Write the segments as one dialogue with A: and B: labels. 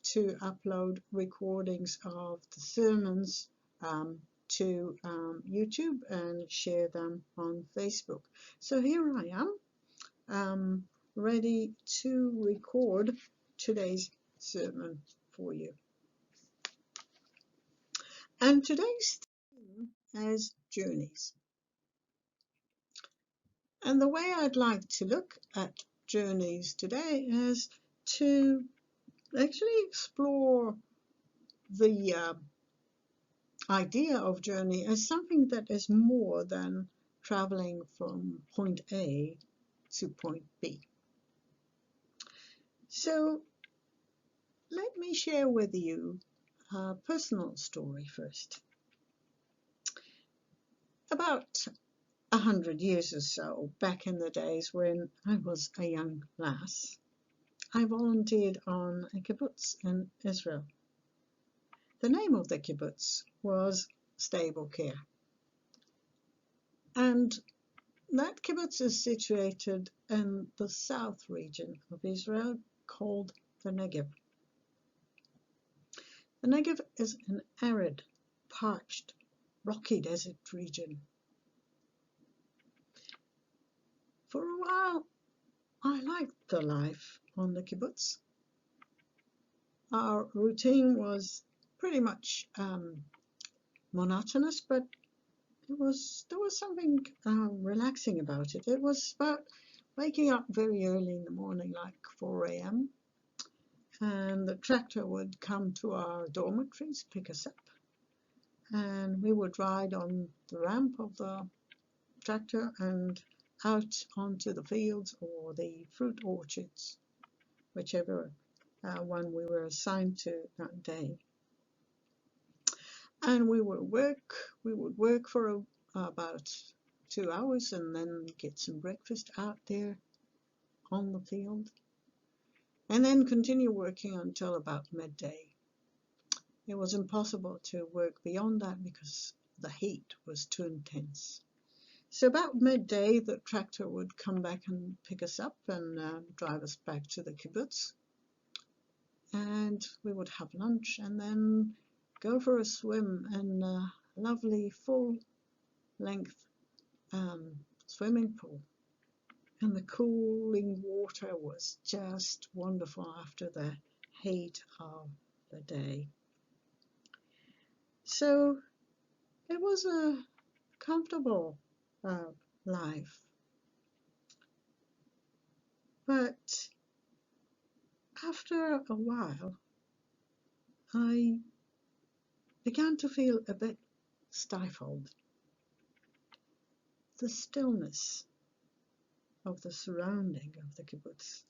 A: to upload recordings of the sermons to YouTube and share them on Facebook. So here I am, ready to record today's sermon for you. And today's theme is journeys. And the way I'd like to look at journeys today is to actually explore the idea of journey as something that is more than traveling from point A to point B. So let me share with you a personal story first. About 100 years or so, back in the days when I was a young lass, I volunteered on a kibbutz in Israel. The name of the kibbutz was Sde-Boker. And that kibbutz is situated in the south region of Israel called the Negev. The Negev is an arid, parched, rocky desert region. For a while, I liked the life on the kibbutz. Our routine was pretty much monotonous, but there was something relaxing about it. It was about waking up very early in the morning, like 4 a.m., and the tractor would come to our dormitories, pick us up, and we would ride on the ramp of the tractor and out onto the fields or the fruit orchards, whichever one we were assigned to that day. And we would work for about 2 hours and then get some breakfast out there on the field, and then continue working until about midday. It was impossible to work beyond that because the heat was too intense. So about midday, the tractor would come back and pick us up and drive us back to the kibbutz. And we would have lunch and then go for a swim in a lovely full-length swimming pool. And the cooling water was just wonderful after the heat of the day. So it was a comfortable life. But after a while, I began to feel a bit stifled. The stillness of the surrounding of the kibbutz,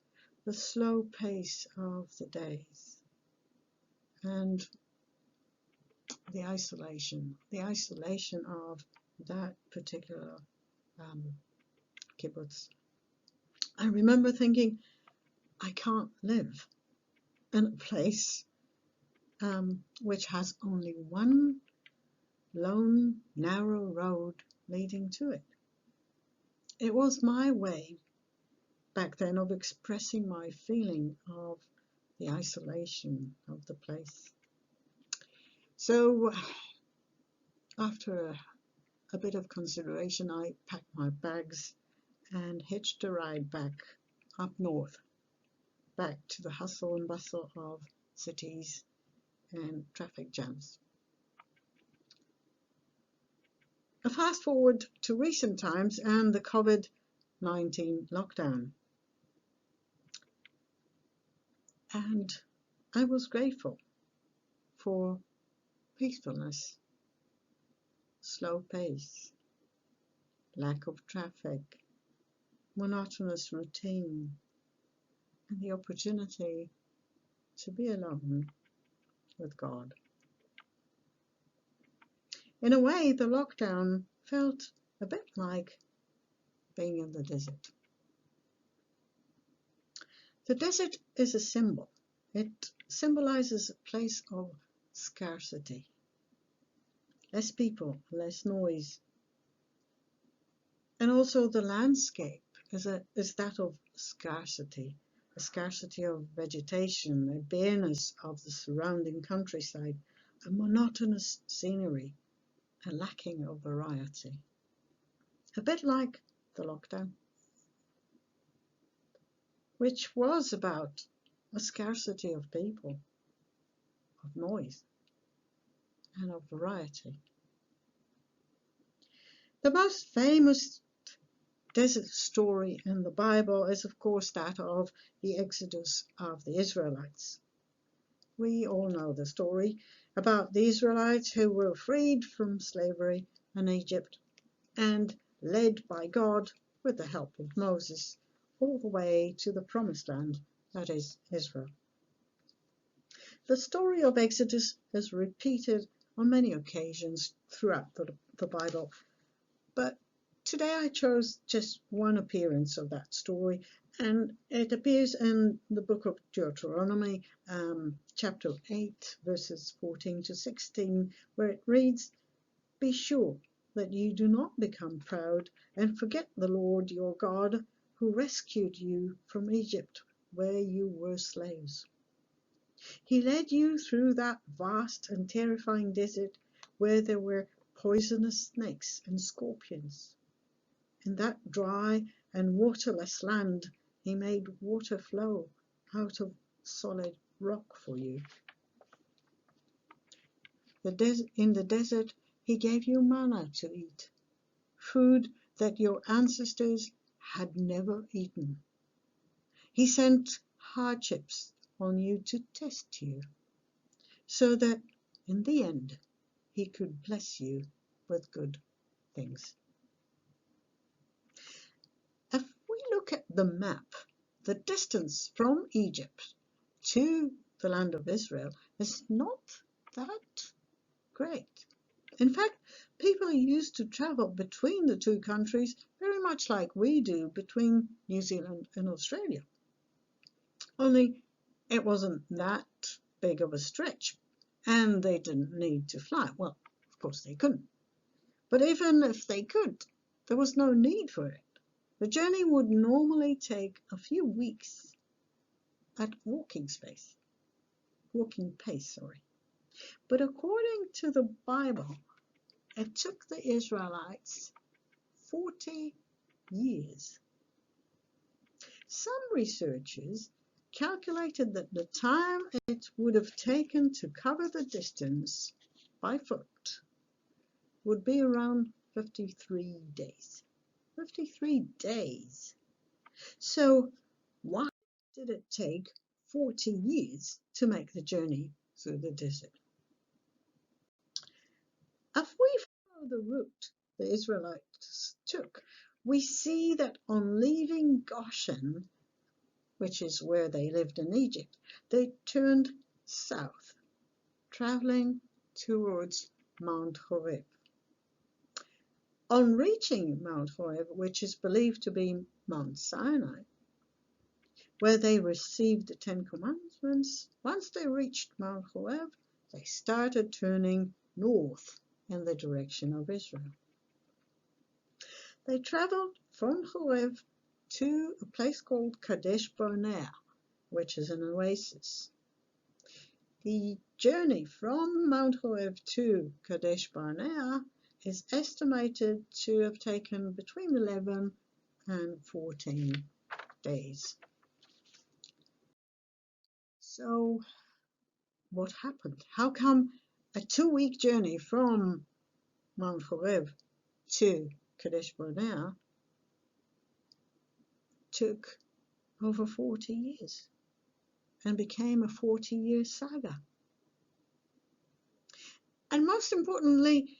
A: the slow pace of the days, and the isolation of that particular kibbutz. I remember thinking, I can't live in a place which has only one lone, narrow road leading to it. It was my way back then of expressing my feeling of the isolation of the place. So after a bit of consideration, I packed my bags and hitched a ride back up north, back to the hustle and bustle of cities and traffic jams. A fast forward to recent times and the COVID-19 lockdown. And I was grateful for peacefulness, slow pace, lack of traffic, monotonous routine, and the opportunity to be alone with God. In a way, the lockdown felt a bit like being in the desert. The desert is a symbol. It symbolizes a place of scarcity. Less people, less noise. And also the landscape is that of scarcity, a scarcity of vegetation, a bareness of the surrounding countryside, a monotonous scenery, a lacking of variety. A bit like the lockdown, which was about a scarcity of people, of noise, and of variety. The most famous desert story in the Bible is, of course, that of the Exodus of the Israelites. We all know the story about the Israelites who were freed from slavery in Egypt and led by God with the help of Moses all the way to the promised land, that is Israel. The story of Exodus is repeated on many occasions throughout the Bible, but today I chose just one appearance of that story, and it appears in the book of Deuteronomy, chapter 8, verses 14 to 16, where it reads, "Be sure that you do not become proud and forget the Lord your God, who rescued you from Egypt, where you were slaves. He led you through that vast and terrifying desert where there were poisonous snakes and scorpions. In that dry and waterless land, he made water flow out of solid rock for you. In the desert, he gave you manna to eat, food that your ancestors had never eaten. He sent hardships on you to test you, so that in the end, he could bless you with good things." If we look at the map, the distance from Egypt to the land of Israel is not that great. In fact, people used to travel between the two countries very much like we do between New Zealand and Australia. Only it wasn't that big of a stretch, and they didn't need to fly. Well, of course they couldn't. But even if they could, there was no need for it. The journey would normally take a few weeks at walking pace. But according to the Bible, it took the Israelites 40 years. Some researchers calculated that the time it would have taken to cover the distance by foot would be around 53 days. 53 days. So why did it take 40 years to make the journey through the desert? If we follow the route the Israelites took, we see that on leaving Goshen, which is where they lived in Egypt, they turned south, traveling towards Mount Horeb. On reaching Mount Horeb, which is believed to be Mount Sinai, where they received the Ten Commandments, once they reached Mount Horeb, they started turning north in the direction of Israel. They traveled from Horeb to a place called Kadesh Barnea, which is an oasis. The journey from Mount Horeb to Kadesh Barnea is estimated to have taken between 11 and 14 days. So what happened? How come a 2-week journey from Mount Horeb to Kadesh Barnea took over 40 years and became a 40-year saga? And most importantly,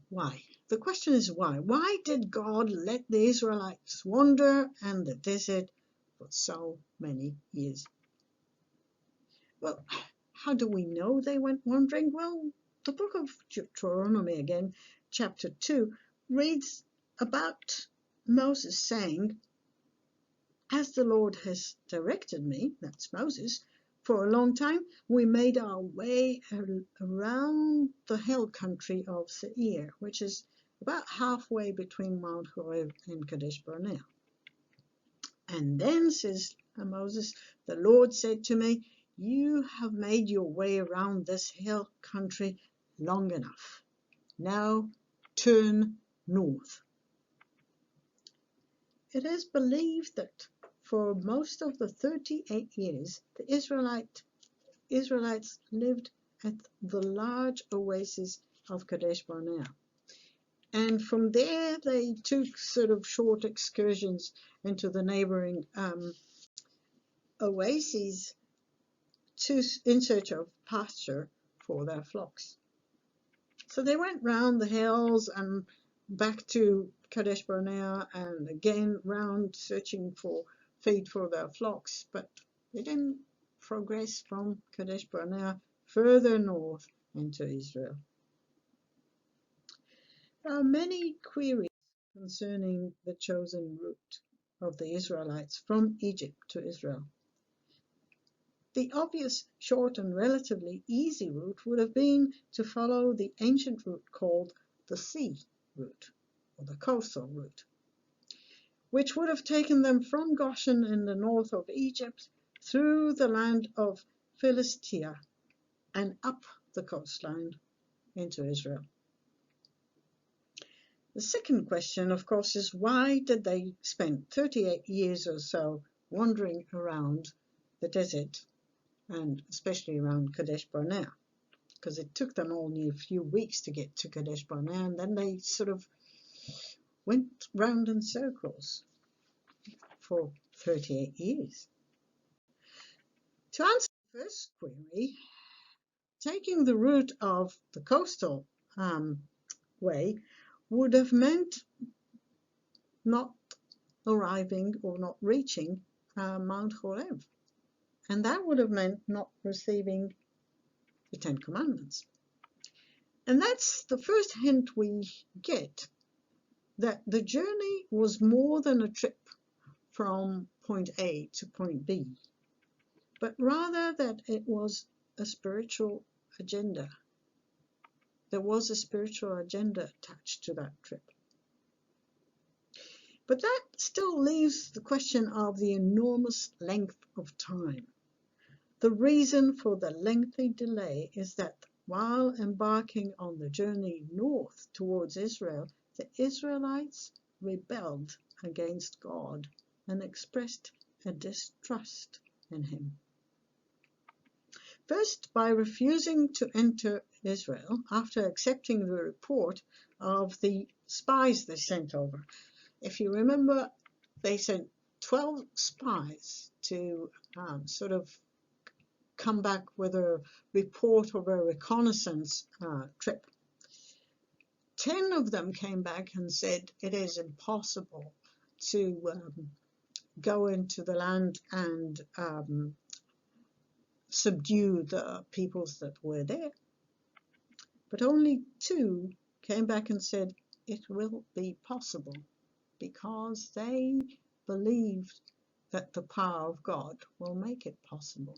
A: why? The question is why? Why did God let the Israelites wander in the desert for so many years? Well, how do we know they went wandering? Well, the book of Deuteronomy again, chapter 2, reads about Moses saying, "As the Lord has directed me," that's Moses, "for a long time, we made our way around the hill country of Seir," which is about halfway between Mount Horeb and Kadesh Barnea. And then, says Moses, the Lord said to me, you have made your way around this hill country long enough. Now turn north. It is believed that for most of the 38 years, the Israelites lived at the large oasis of Kadesh Barnea. And from there, they took sort of short excursions into the neighboring oases in search of pasture for their flocks. So they went round the hills and back to Kadesh Barnea and again round searching for feed for their flocks, but they didn't progress from Kadesh Barnea further north into Israel. There are many queries concerning the chosen route of the Israelites from Egypt to Israel. The obvious, short and relatively easy route would have been to follow the ancient route called the sea route, or the coastal route, which would have taken them from Goshen in the north of Egypt through the land of Philistia and up the coastline into Israel. The second question, of course, is why did they spend 38 years or so wandering around the desert, and especially around Kadesh Barnea, because it took them only a few weeks to get to Kadesh Barnea, and then they sort of went round in circles for 38 years. To answer the first query, taking the route of the coastal way would have meant not arriving or not reaching Mount Horeb. And that would have meant not receiving the Ten Commandments. And that's the first hint we get, that the journey was more than a trip from point A to point B, but rather that it was a spiritual agenda. There was a spiritual agenda attached to that trip. But that still leaves the question of the enormous length of time. The reason for the lengthy delay is that while embarking on the journey north towards Israel, the Israelites rebelled against God and expressed a distrust in him. First, by refusing to enter Israel after accepting the report of the spies they sent over. If you remember, they sent 12 spies to sort of come back with a report of a reconnaissance trip. 10 of them came back and said it is impossible to go into the land and subdue the peoples that were there. But only 2 came back and said it will be possible, because they believed that the power of God will make it possible.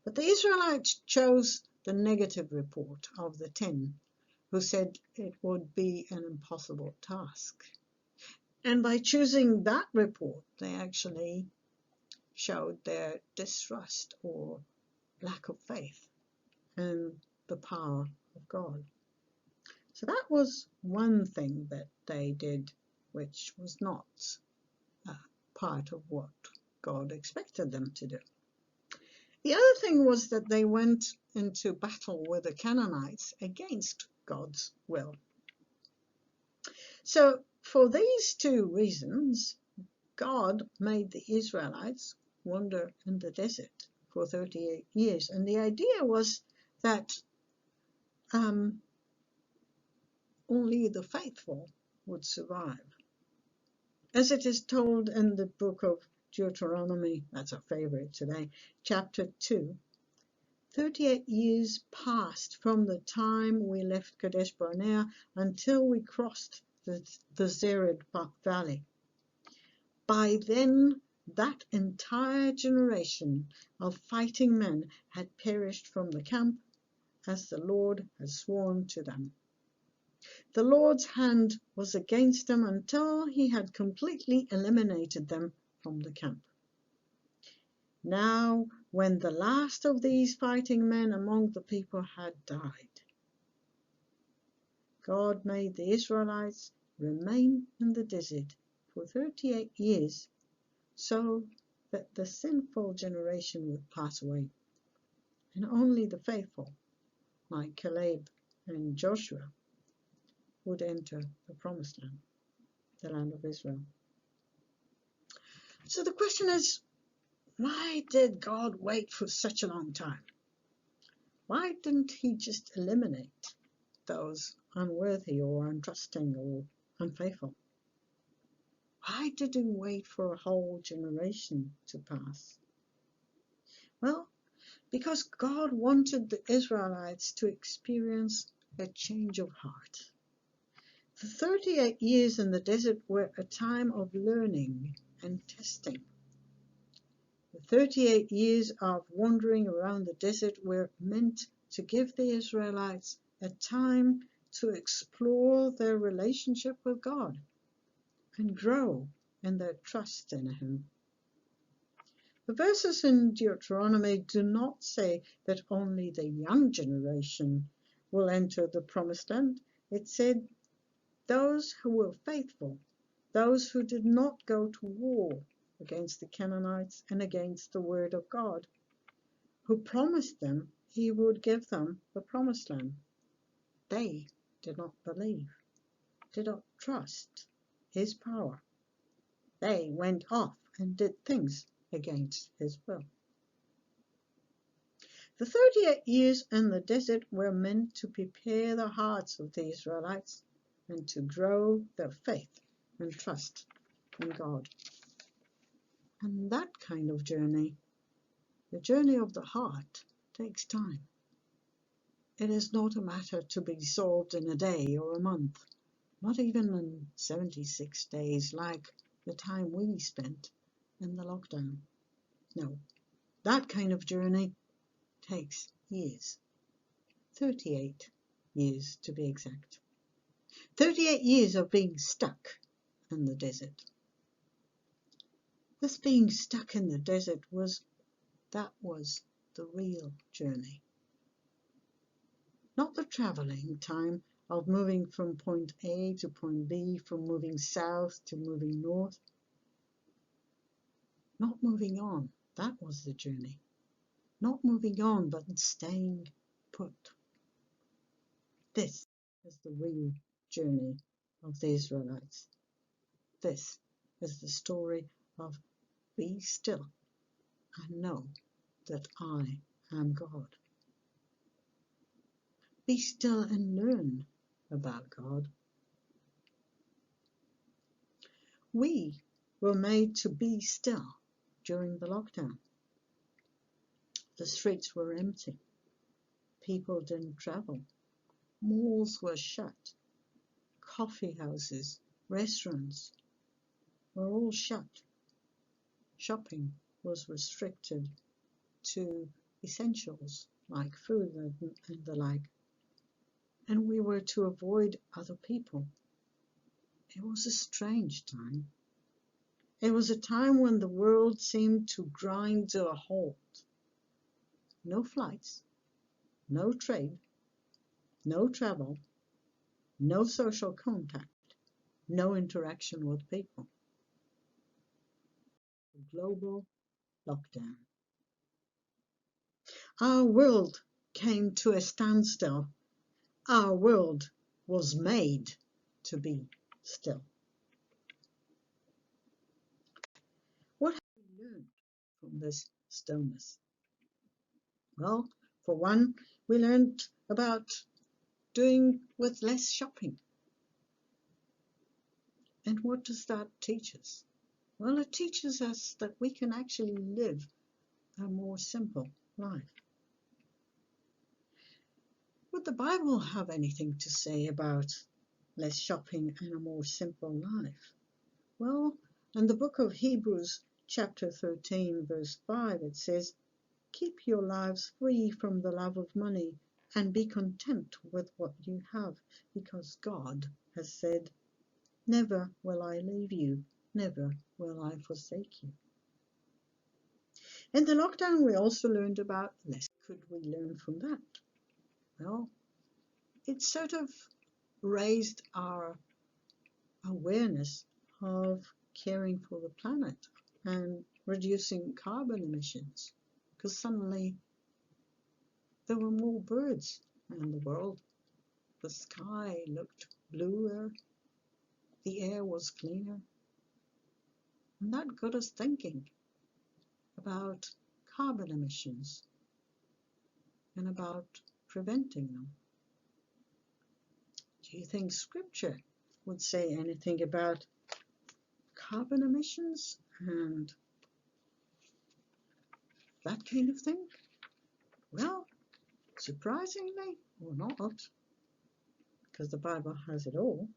A: But the Israelites chose the negative report of the 10, who said it would be an impossible task. And by choosing that report, they actually showed their distrust or lack of faith in the power of God. So that was one thing that they did, which was not part of what God expected them to do. The other thing was that they went into battle with the Canaanites against God's will. So for these 2 reasons, God made the Israelites wander in the desert for 38 years. And the idea was that only the faithful would survive. As it is told in the book of Deuteronomy, that's our favorite today, chapter 2, 38 years passed from the time we left Kadesh Barnea until we crossed the Zered Valley. By then, that entire generation of fighting men had perished from the camp, as the Lord had sworn to them. The Lord's hand was against them until he had completely eliminated them from the camp. Now, when the last of these fighting men among the people had died, God made the Israelites remain in the desert for 38 years so that the sinful generation would pass away, and only the faithful, like Caleb and Joshua, would enter the promised land, the land of Israel. So the question is, why did God wait for such a long time? Why didn't he just eliminate those unworthy or untrusting or unfaithful? Why did he wait for a whole generation to pass? Well, because God wanted the Israelites to experience a change of heart. The 38 years in the desert were a time of learning and testing. The 38 years of wandering around the desert were meant to give the Israelites a time to explore their relationship with God and grow in their trust in Him. The verses in Deuteronomy do not say that only the young generation will enter the promised land. It said those who were faithful, those who did not go to war against the Canaanites and against the word of God, who promised them he would give them the promised land. They did not believe, did not trust his power. They went off and did things against his will. The 38 years in the desert were meant to prepare the hearts of the Israelites and to grow their faith and trust in God. And that kind of journey, the journey of the heart, takes time. It is not a matter to be solved in a day or a month, not even in 76 days like the time we spent in the lockdown. No, that kind of journey takes years. 38 years to be exact. 38 years of being stuck in the desert. This being stuck in the desert was the real journey. Not the traveling time of moving from point A to point B, from moving south to moving north. Not moving on, that was the journey. Not moving on, but staying put. This is the real journey of the Israelites. This is the story of be still and know that I am God. Be still and learn about God. We were made to be still during the lockdown. The streets were empty. People didn't travel. Malls were shut. Coffee houses, restaurants were all shut. Shopping was restricted to essentials like food and the like. And we were to avoid other people. It was a strange time. It was a time when the world seemed to grind to a halt. No flights, no trade, no travel, no social contact, no interaction with people. A global lockdown. Our world came to a standstill. Our world was made to be still. What have we learned from this stillness? Well, for one, we learned about doing with less shopping. And what does that teach us? Well, it teaches us that we can actually live a more simple life. Would the Bible have anything to say about less shopping and a more simple life? Well, in the book of Hebrews, chapter 13, verse 5, it says, "Keep your lives free from the love of money and be content with what you have, because God has said, 'Never will I leave you, never will I forsake you. In the lockdown, we also learned about lessons. Could we learn from that? Well, it sort of raised our awareness of caring for the planet and reducing carbon emissions, because suddenly there were more birds in the world. The sky looked bluer, the air was cleaner, and that got us thinking about carbon emissions and about preventing them. Do you think Scripture would say anything about carbon emissions and that kind of thing? Well, surprisingly or not, because the Bible has it all,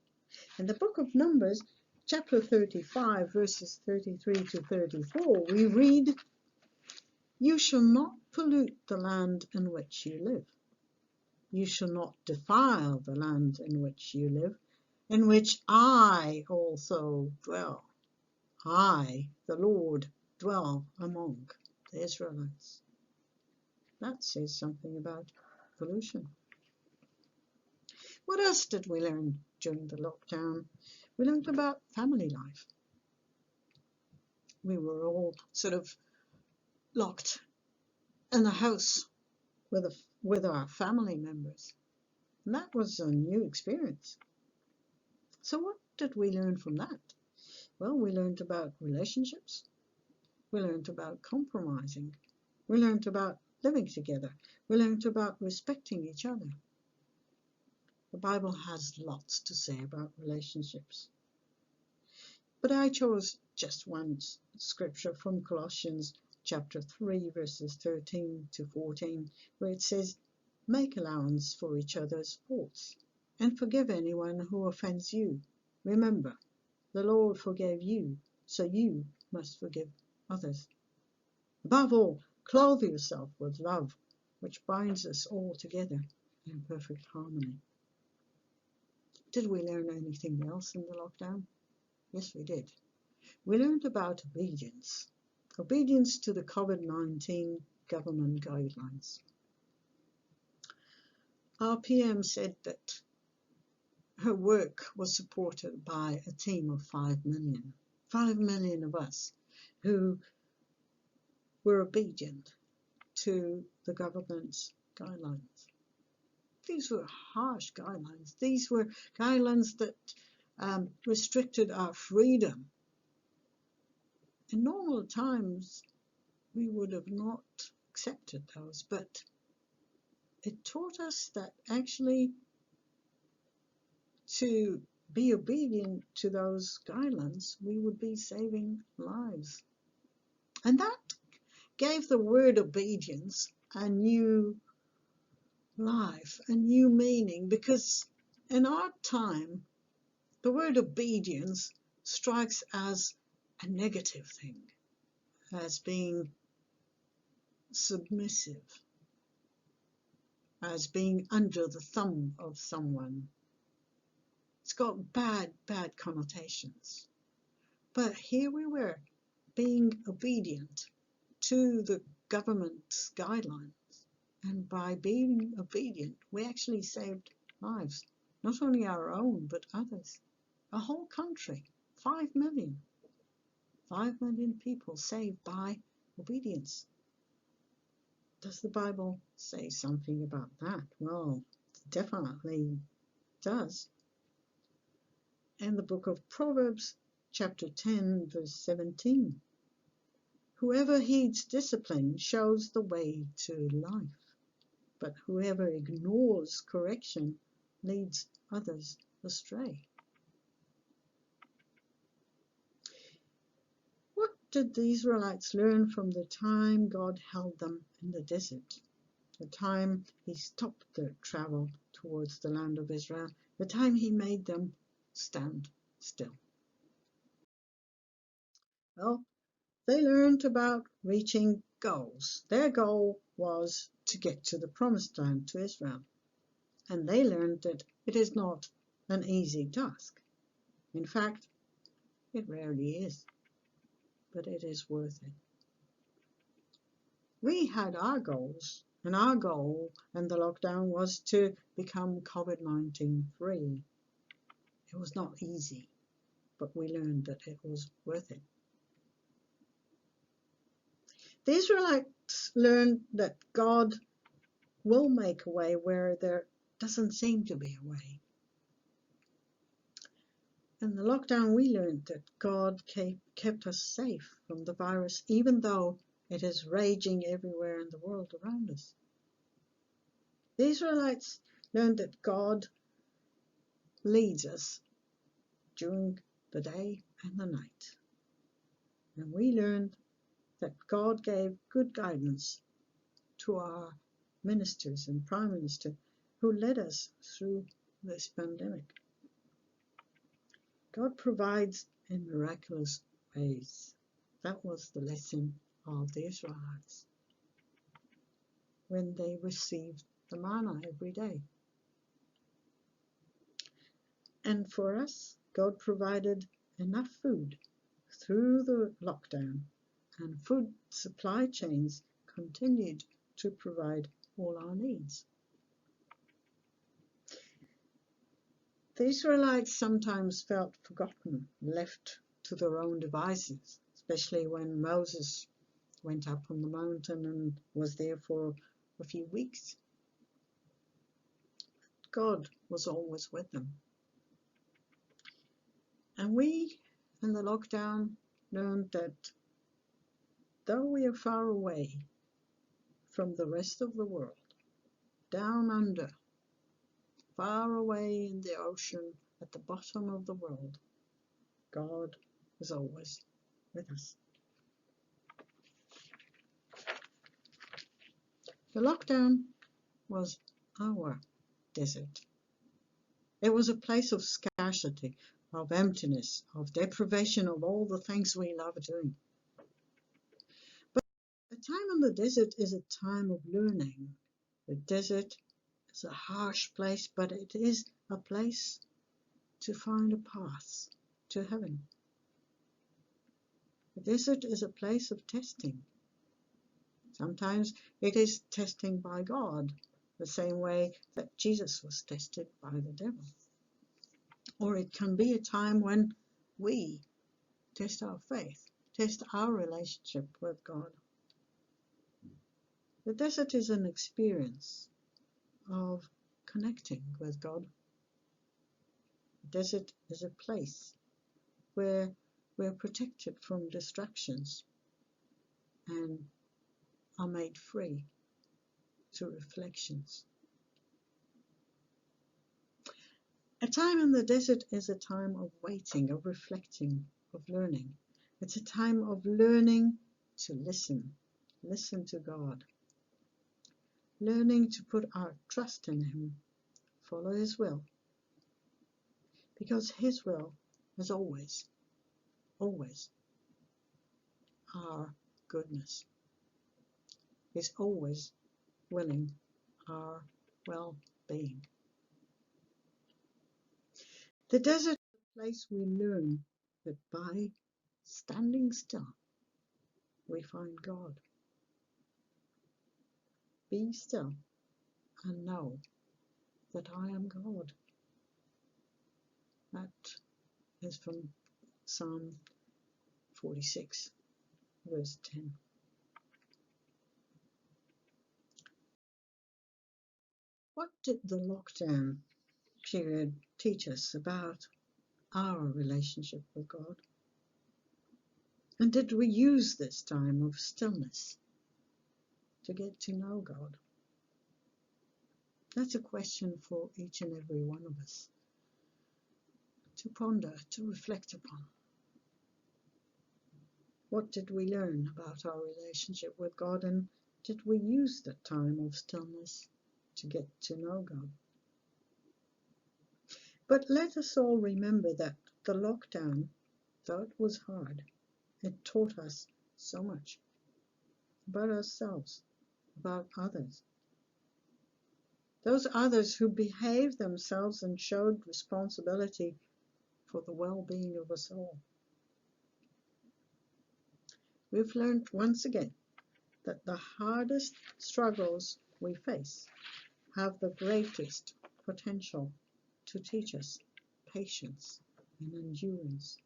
A: in the book of Numbers, chapter 35, verses 33 to 34, we read, "You shall not pollute the land in which you live. You shall not defile the land in which you live, in which I also dwell. I, the Lord, dwell among the Israelites." That says something about pollution. What else did we learn during the lockdown? We learned about family life. We were all sort of locked in a house with our family members. And that was a new experience. So what did we learn from that? Well, we learned about relationships. We learned about compromising. We learned about living together. We learned about respecting each other. The Bible has lots to say about relationships. But I chose just one scripture from Colossians chapter 3, verses 13 to 14, where it says, "Make allowance for each other's faults, and forgive anyone who offends you. Remember, the Lord forgave you, so you must forgive others. Above all, clothe yourself with love, which binds us all together in perfect harmony." Did we learn anything else in the lockdown? Yes, we did. We learned about obedience. Obedience to the COVID-19 government guidelines. Our PM said that her work was supported by a team of 5 million. 5 million of us who were obedient to the government's guidelines. These were harsh guidelines. These were guidelines that restricted our freedom. In normal times, we would have not accepted those, but it taught us that actually to be obedient to those guidelines, we would be saving lives. And that gave the word obedience a new life, a new meaning, because in our time, the word obedience strikes as a negative thing, as being submissive, as being under the thumb of someone. It's got bad connotations. But here we were, being obedient to the government's guidelines. And by being obedient, we actually saved lives, not only our own, but others. A whole country, 5 million. 5 million people saved by obedience. Does the Bible say something about that? Well, it definitely does. In the book of Proverbs, chapter 10, verse 17, "Whoever heeds discipline shows the way to life, but whoever ignores correction leads others astray." What did the Israelites learn from the time God held them in the desert? The time He stopped their travel towards the land of Israel, the time He made them stand still. Well, they learned about reaching goals. Their goal was to get to the promised land, to Israel. And they learned that it is not an easy task. In fact, it rarely is. but it is worth it. We had our goals, and our goal in the lockdown was to become COVID-19 free. It was not easy, but we learned that it was worth it. The Israelites learned that God will make a way where there doesn't seem to be a way. In the lockdown, we learned that God kept us safe from the virus, even though it is raging everywhere in the world around us. The Israelites learned that God leads us during the day and the night. And we learned that God gave good guidance to our ministers and Prime Minister who led us through this pandemic. God provides in miraculous ways. That was the lesson of the Israelites when they received the manna every day. And for us, God provided enough food through the lockdown, and food supply chains continued to provide all our needs. The Israelites sometimes felt forgotten, left to their own devices, especially when Moses went up on the mountain and was there for a few weeks. God was always with them. And we, in the lockdown, learned that though we are far away from the rest of the world, down under, far away in the ocean at the bottom of the world, God is always with us. The lockdown was our desert. It was a place of scarcity, of emptiness, of deprivation of all the things we love doing. But a time in the desert is a time of learning. The desert is a harsh place, but it is a place to find a path to heaven. The desert is a place of testing. Sometimes it is testing by God, the same way that Jesus was tested by the devil. Or it can be a time when we test our faith, test our relationship with God. The desert is an experience of connecting with God. The desert is a place where we're protected from distractions and are made free to reflections. A time in the desert is a time of waiting, of reflecting, of learning. It's a time of learning to listen to God, learning to put our trust in Him, follow His will, because His will is always our goodness. He's always willing our well-being. The desert is a place we learn that by standing still, we find God. Be still and know that I am God. That is from Psalm 46, verse 10. What did the lockdown period teach us about our relationship with God? And did we use this time of stillness to get to know God? That's a question for each and every one of us to ponder, to reflect upon. What did we learn about our relationship with God, and did we use that time of stillness to get to know God? But let us all remember that the lockdown, though it was hard, it taught us so much about ourselves, about others. Those others who behaved themselves and showed responsibility for the well-being of us all. we've learned once again that the hardest struggles we face have the greatest potential to teach us patience and endurance.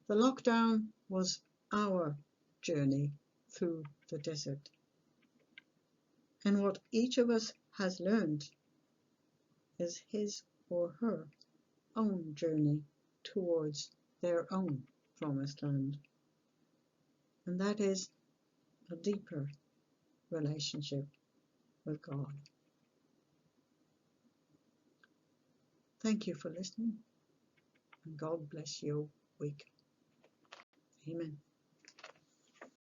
A: The lockdown was our journey through the desert. And what each of us has learned is his or her own journey towards their own promised land. And that is a deeper relationship with God. Thank you for listening, and God bless your week. Amen.